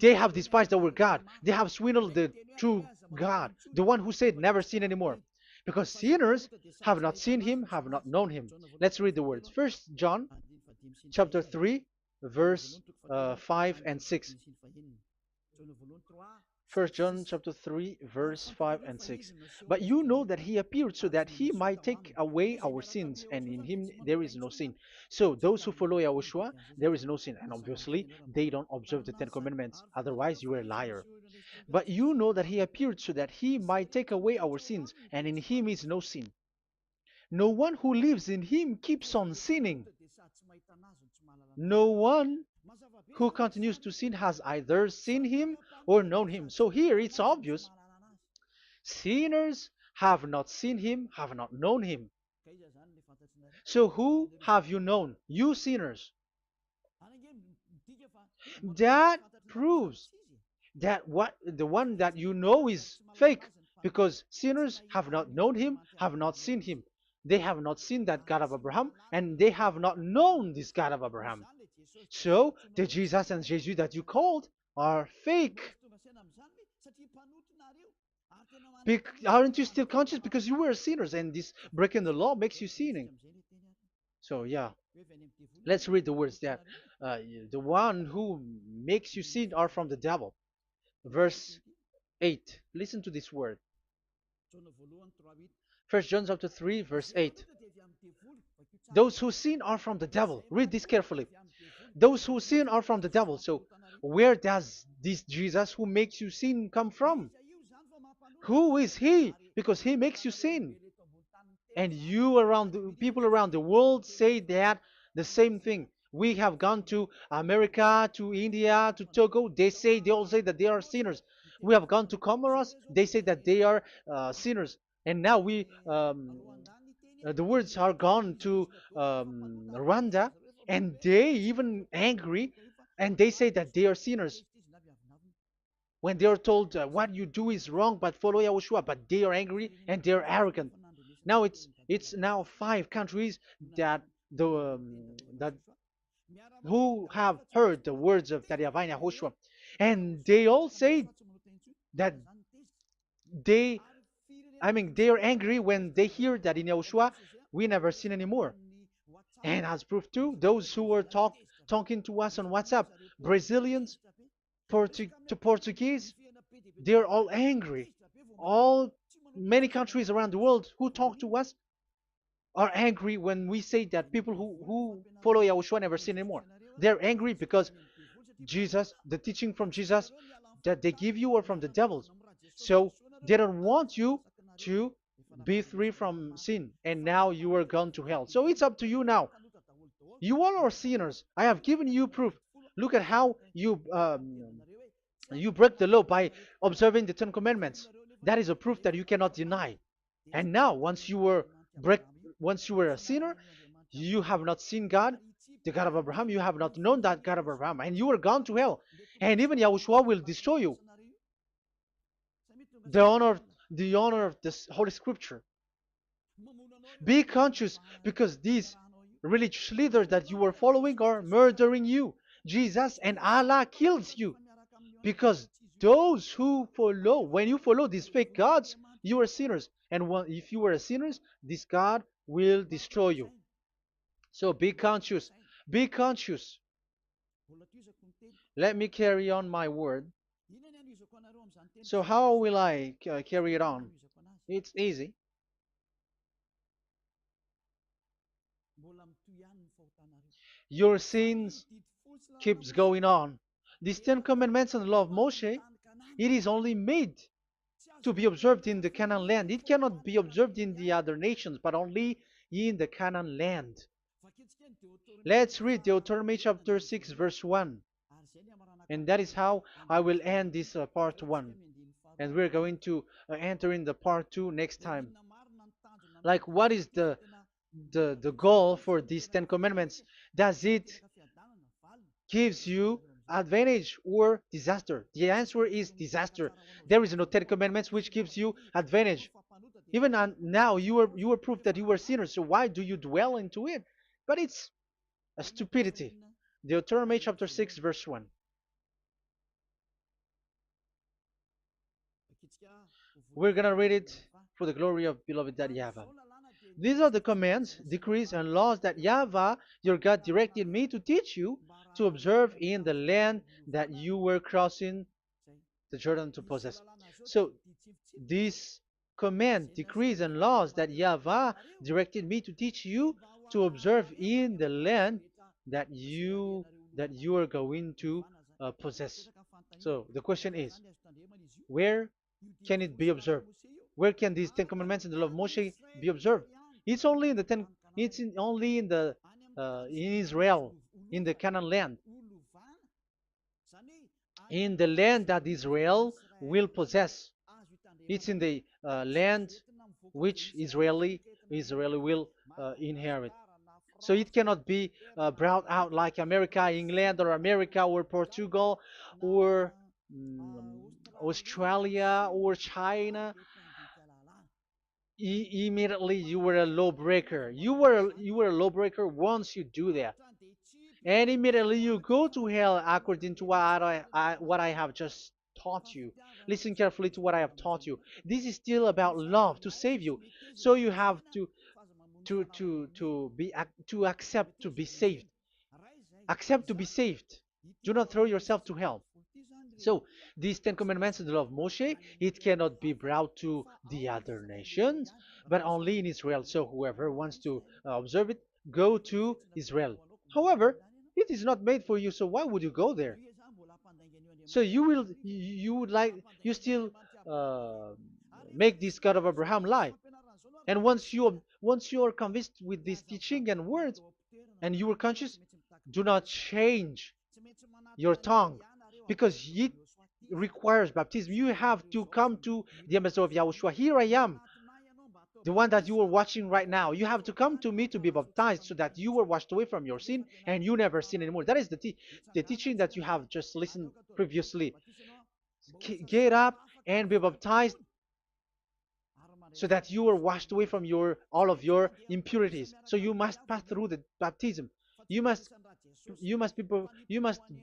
They have despised our God. They have swindled the true God, the one who said never sin anymore. Because sinners have not seen him, have not known him. Let's read the words. First John chapter 3, verse 5 and 6. First John chapter 3, verse 5 and 6. But you know that he appeared so that he might take away our sins, and in him there is no sin. So those who follow YAHOSHUAH, there is no sin. And obviously, they don't observe the Ten Commandments. Otherwise, you are a liar. But you know that he appeared so that he might take away our sins, and in him is no sin. No one who lives in him keeps on sinning. No one who continues to sin has either seen him or known him. So here it's obvious. Sinners have not seen him, have not known him. So who have you known? You sinners. That proves that what the one that you know is fake, because sinners have not known him, have not seen him. They have not seen that God of Abraham, and they have not known this God of Abraham. So the Jesus and Jesus that you called are fake. Aren't you still conscious? Because you were sinners, and this breaking the law makes you sinning. So yeah, let's read the words that the one who makes you sin are from the devil. Verse 8. Listen to this word. First John chapter 3, verse 8. Those who sin are from the devil. Read this carefully. Those who sin are from the devil. So where does this Jesus who makes you sin come from? Who is he? Because he makes you sin. And people around the world say that the same thing. We have gone to America, to India, to Togo. They all say that they are sinners. We have gone to Comoros. They say that they are sinners. And now the words are gone to Rwanda, and they even angry, and they say that they are sinners when they are told what you do is wrong, but follow Yahushua. But they are angry and they are arrogant. Now it's now 5 countries that that who have heard the words of YAHVAH and YAHOSHUAH, and they all say that they they are angry when they hear that in Yahushua we never sin anymore. And as proof too, those who were talking to us on WhatsApp, Brazilians, Portuguese, they're all angry. All Many countries around the world who talk to us are angry when we say that people who follow Yahushua never sin anymore. They're angry because Jesus, the teaching from Jesus that they give you are from the devils. So they don't want you to be free from sin, and now you are gone to hell. So it's up to you now. You all are sinners. I have given you proof. Look at how you break the law by observing the Ten Commandments. That is a proof that you cannot deny. And now, once you were a sinner, you have not seen God. the God of Abraham. You have not known that God of Abraham, and you are gone to hell. And even Yahushua will destroy you. The honor, the honor of this Holy Scripture. Be conscious because these religious leaders that you are following are murdering you. Jesus and Allah kills you because those who follow, when you follow these fake gods, you are sinners. And if you are a sinner, this God will destroy you. So be conscious. Be conscious. Let me carry on my word. So how will I carry it on? It's easy. Your sins keeps going on. These Ten Commandments and the law of Moshe, it is only made to be observed in the Canaan land. It cannot be observed in the other nations, but only in the Canaan land. Let's read Deuteronomy chapter 6, verse 1. And that is how I will end this part 1. And we're going to enter in the part 2 next time. Like, what is the goal for these Ten Commandments? Does it gives you advantage or disaster? The answer is disaster. There is no Ten Commandments which gives you advantage. Even now, you are proof that you were sinners. So why do you dwell into it? But it's a stupidity. Deuteronomy chapter 6, verse 1. We're gonna read it for the glory of beloved Daddy Yahvah. These are the commands, decrees, and laws that Yahvah, your God, directed me to teach you to observe in the land that you were crossing the Jordan to possess. So, these command, decrees, and laws that Yahvah directed me to teach you to observe in the land that you are going to possess. So the question is, where can it be observed? Where can these Ten Commandments and the law of Moshe be observed? It's only in the ten. Only in the in Israel, in the Canaan land, in the land that Israel will possess. It's in the land which Israeli will inherit. So it cannot be brought out like America, England, or America, or Portugal, or Australia, or China. Immediately you were a lawbreaker. You were a lawbreaker once you do that, and immediately you go to hell according to what I have just taught you. Listen carefully to what I have taught you. This is still about love to save you. So you have to accept to be saved. Accept to be saved. Do not throw yourself to hell. So these Ten Commandments and the law of Moshe, it cannot be brought to the other nations, but only in Israel. So whoever wants to observe it, go to Israel. However, it is not made for you, so why would you go there? So you would like, you still uh, make this God of Abraham lie. And once you are convinced with this teaching and words, and you are conscious, do not change your tongue, because it requires baptism. You have to come to the ambassador of Yahushua. Here I am, the one that you are watching right now. You have to come to me to be baptized so that you are washed away from your sin and you never sin anymore. That is the teaching that you have just listened previously. Get up and be baptized so that you are washed away from all of your impurities. So you must pass through the baptism. You must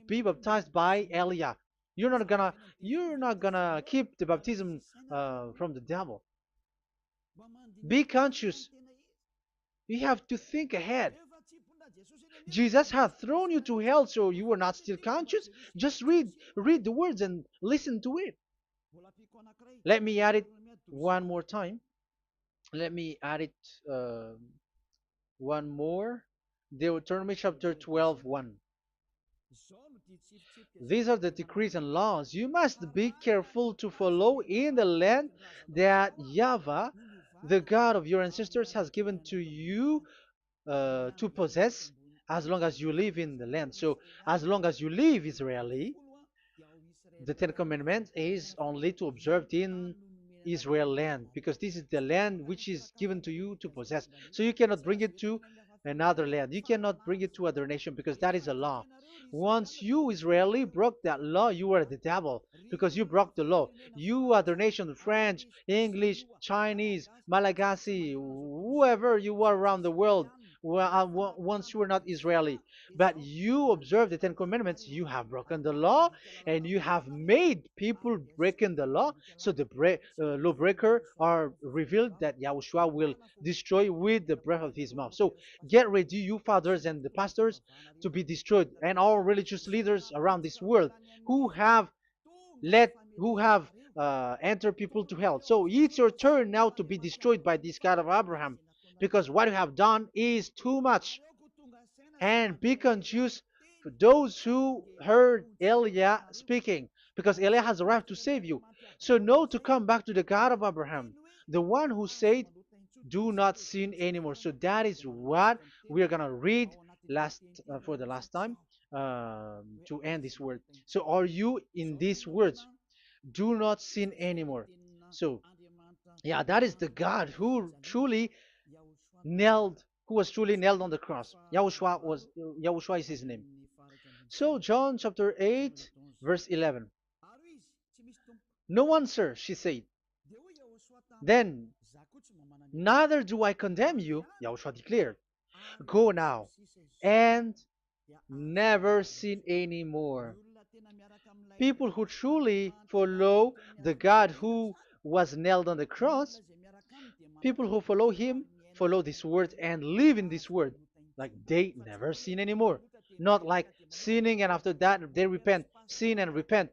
be baptized by Elia. You're not gonna keep the baptism from the devil. Be conscious. You have to think ahead. Jesus has thrown you to hell, so you are not still conscious. Just read the words and listen to it. Let me add it one more time. Let me add it one more. Deuteronomy chapter 12, 1. These are the decrees and laws you must be careful to follow in the land that Yahvah, the God of your ancestors, has given to you to possess as long as you live in the land. So, as long as you live Israeli, the Ten Commandments is only to observe in Israel land, because this is the land which is given to you to possess. So you cannot bring it to another land. You cannot bring it to other nation because that is a law. Once you Israeli broke that law, you were the devil because you broke the law. You other nation, French, English, Chinese, Malagasy, whoever you are around the world, well, once you were not Israeli, but you observe the Ten Commandments, you have broken the law and you have made people breaking the law. So the lawbreaker are revealed that Yahushua will destroy with the breath of his mouth. So get ready, you fathers and the pastors, to be destroyed, and all religious leaders around this world who have entered people to hell. So it's your turn now to be destroyed by this God of Abraham, because what you have done is too much. And be conscious for those who heard Eliah speaking, because Eliah has arrived to save you. So know to come back to the God of Abraham, the one who said, "Do not sin anymore." So that is what we are gonna read last for the last time to end this word. So are you in these words? Do not sin anymore. So yeah, that is the God nailed, who was truly nailed on the cross. Yahushua is his name. So John chapter 8, verse 11. No answer, she said. Then, neither do I condemn you, Yahushua declared. Go now and never sin anymore. People who truly follow the God who was nailed on the cross, people who follow him, follow this word and live in this word. Like they never sin anymore. Not like sinning and after that they repent, sin and repent.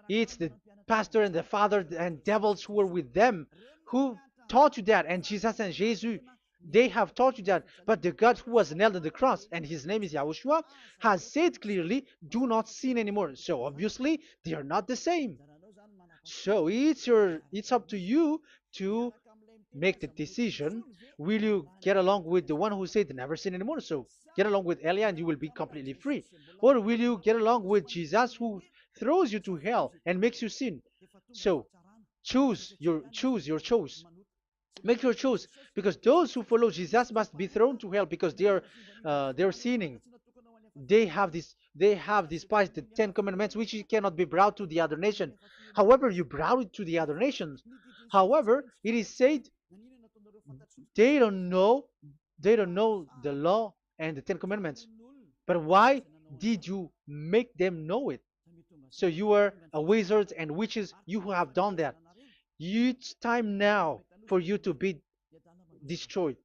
It's the pastor and the father and devils who were with them who taught you that. And Jesus and Jesus, they have taught you that. But the God who was nailed on the cross, and his name is Yahushua, has said clearly, do not sin anymore. So obviously, they are not the same. So it's up to you to make the decision. Will you get along with the one who said never sin anymore? So get along with Elia and you will be completely free. Or will you get along with Jesus who throws you to hell and makes you sin? So choose your choice. Make your choice, because those who follow Jesus must be thrown to hell because they're sinning. They have despised the Ten Commandments, which cannot be brought to the other nation. However, you brought it to the other nations. However, it is said they don't know they don't know the law and the Ten Commandments. But why did you make them know it? So you are a wizard and witches, you who have done that. It's time now for you to be destroyed.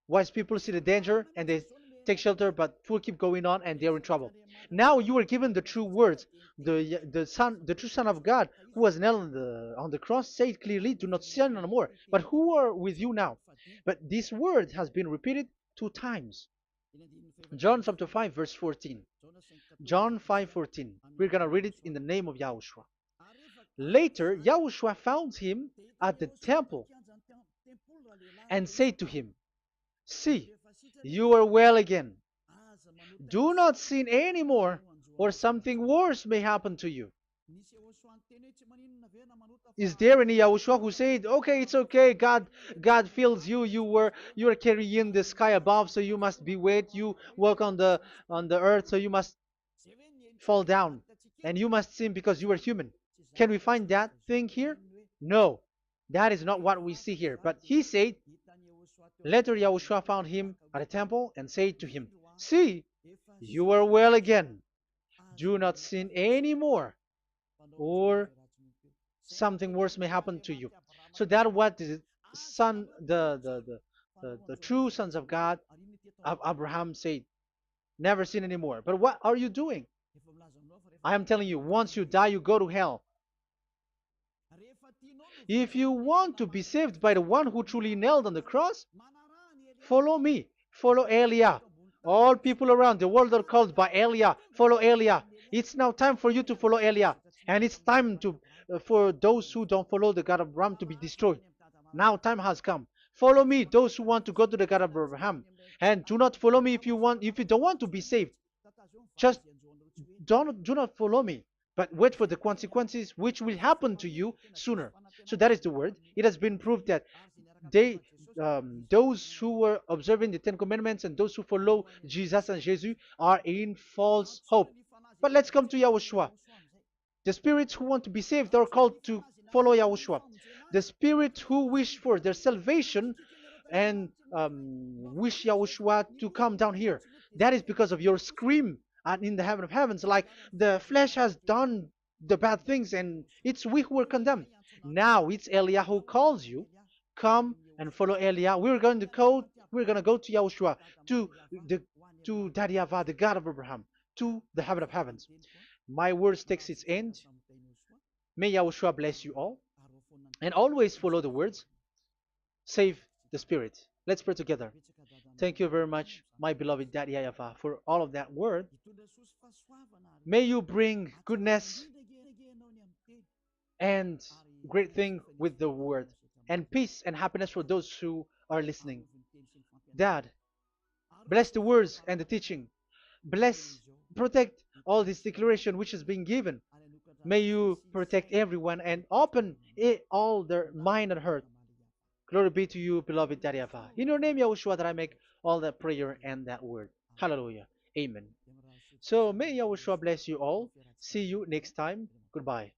Wise people see the danger and they take shelter, but fool keep going on and they're in trouble. Now you are given the true words. The true Son of God, who was nailed on the cross, said clearly, "Do not sin no more." But who are with you now? But this word has been repeated 2 times. John chapter 5, verse 14. John 5:14. We're gonna read it in the name of Yahushua. Later, Yahushua found him at the temple and said to him, "See, you are well again. Do not sin anymore, or something worse may happen to you." Is there any Yahushua who said, "Okay, it's okay, God feels you, you are carrying the sky above, so you must be wet, you walk on the earth, so you must fall down, and you must sin because you are human"? Can we find that thing here? No, that is not what we see here. But he said, later Yahushua found him at a temple and said to him, "See, you are well again. Do not sin anymore, or something worse may happen to you." So that what the son, the true sons of God of Abraham said, never sin anymore. But what are you doing? I am telling you, once you die, you go to hell. If you want to be saved by the one who truly nailed on the cross, follow me. Follow Elia. All people around the world are called by Elia. Follow Elia. It's now time for you to follow Elia. And it's time for those who don't follow the God of Abraham to be destroyed. Now time has come. Follow me, those who want to go to the God of Abraham. And do not follow me if you don't want to be saved. Just do not follow me, but wait for the consequences which will happen to you sooner. So that is the word. It has been proved that they those who were observing the Ten Commandments and those who follow Jesus and Jesus are in false hope. But let's come to Yahushua. The spirits who want to be saved are called to follow Yahushua. The spirits who wish for their salvation and wish Yahushua to come down here. That is because of your scream and in the heaven of heavens. Like the flesh has done the bad things and it's we who are condemned. Now it's Eliah who calls you. Come and follow Eliah. We're gonna go to Yahushua, to the to Daddy Yahweh, the God of Abraham, to the heaven of heavens. My words takes its end. May Yahushua bless you all. And always follow the words. Save the spirit. Let's pray together. Thank you very much, my beloved Daddy Yahvah, for all of that word. May you bring goodness and great thing with the word, and peace and happiness for those who are listening. Dad, bless the words and the teaching. Bless, protect all this declaration which is being given. May you protect everyone and open all their mind and heart. Glory be to you, beloved Daddy Ava. In your name, Yahushua, that I make all that prayer and that word. Hallelujah. Amen. So may Yahushua bless you all. See you next time. Goodbye.